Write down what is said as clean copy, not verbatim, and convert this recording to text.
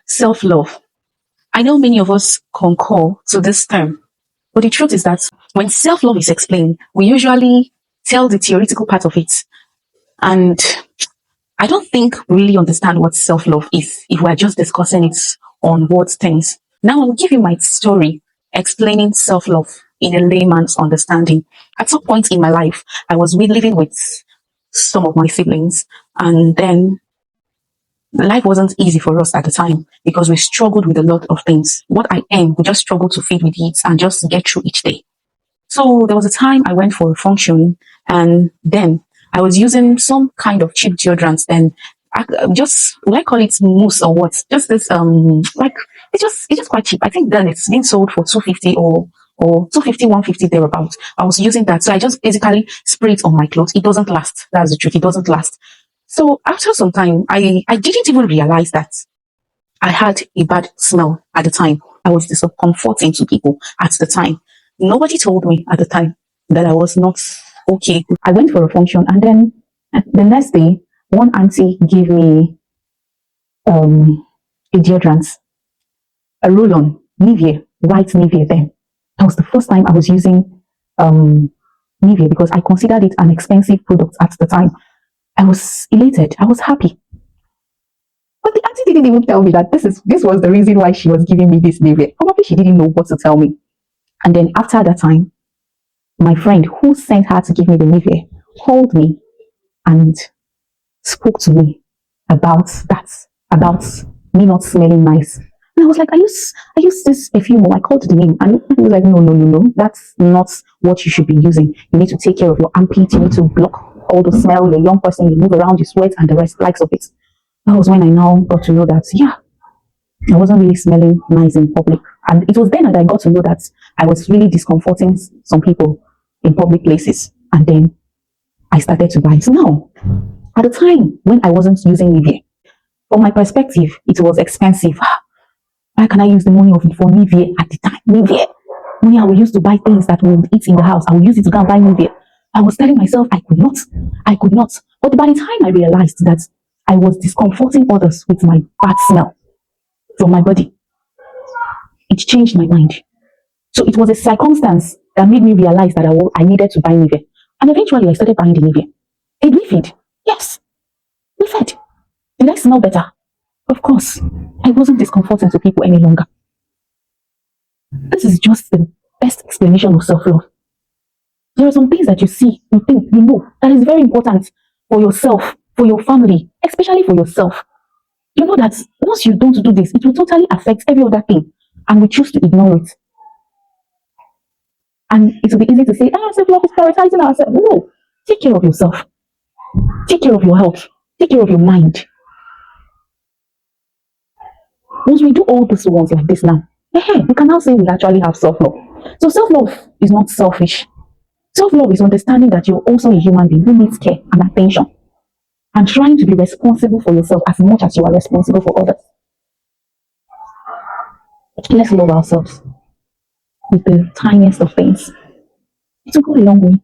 Self-love. I know many of us concur to this term, but the truth is that when self-love is explained, we usually tell the theoretical part of it. And I don't think we really understand what self-love is if we're just discussing it on words things. Now I'll give you my story explaining self-love in a layman's understanding. At some point in my life, I was living with some of my siblings, and then life wasn't easy for us at the time because we struggled with a lot of things. What I am, we just struggled to feed with it and just get through each day. So there was a time I went for a function, and then I was using some kind of cheap deodorant. Then just, will I call it mousse or what? Just this like it's just quite cheap. I think then it's being sold for 250 or 250, 150 thereabouts. I was using that, so I just basically spray it on my clothes. It doesn't last. That's the truth. It doesn't last. So after some time, I didn't even realize that I had a bad smell at the time. I was discomforting to people at the time. Nobody told me at the time that I was not okay. I went for a function, and then the next day, one auntie gave me a deodorant, a roll-on, Nivea, white Nivea then. That was the first time I was using Nivea because I considered it an expensive product at the time. I was elated. I was happy. But the auntie didn't even tell me that this was the reason why she was giving me this Nivea. Probably she didn't know what to tell me. And then after that time, my friend who sent her to give me the Nivea called me and spoke to me about that, about me not smelling nice. And I was like, I use this perfume. I called the name, and he was like, no. That's not what you should be using. You need to take care of your armpit. You need to block all the smell. You're a young person. You move around, you sweat, and the rest likes of it. That was when I now got to know that, yeah, I wasn't really smelling nice in public. And it was then that I got to know that I was really discomforting some people in public places. And then I started to buy. So now, at the time when I wasn't using Nivea, from my perspective, it was expensive. Why can I use the money of it for Nivea at the time? Nivea. Money I will use to buy things that we would eat in the house. I will use it to go and buy Nivea. I was telling myself I could not. I could not. But by the time I realized that I was discomforting others with my bad smell from my body, it changed my mind. So it was a circumstance that made me realize that I needed to buy Nivea. And eventually I started buying the Nivea. Did we feed? Yes, we fed. Did I smell better? Of course. I wasn't discomforting to people any longer. This is just the best explanation of self-love. There are some things that you see, you think, you know, that is very important for yourself, for your family, especially for yourself. You know that once you don't do this, it will totally affect every other thing, and we choose to ignore it. And it will be easy to say, self-love is prioritizing ourselves. No, take care of yourself. Take care of your health. Take care of your mind. Once we do all these ones like this now, we can now say we actually have self-love. So self-love is not selfish. Self-love is understanding that you're also a human being who needs care and attention, and trying to be responsible for yourself as much as you are responsible for others. Let's love ourselves with the tiniest of things. It will go a long way.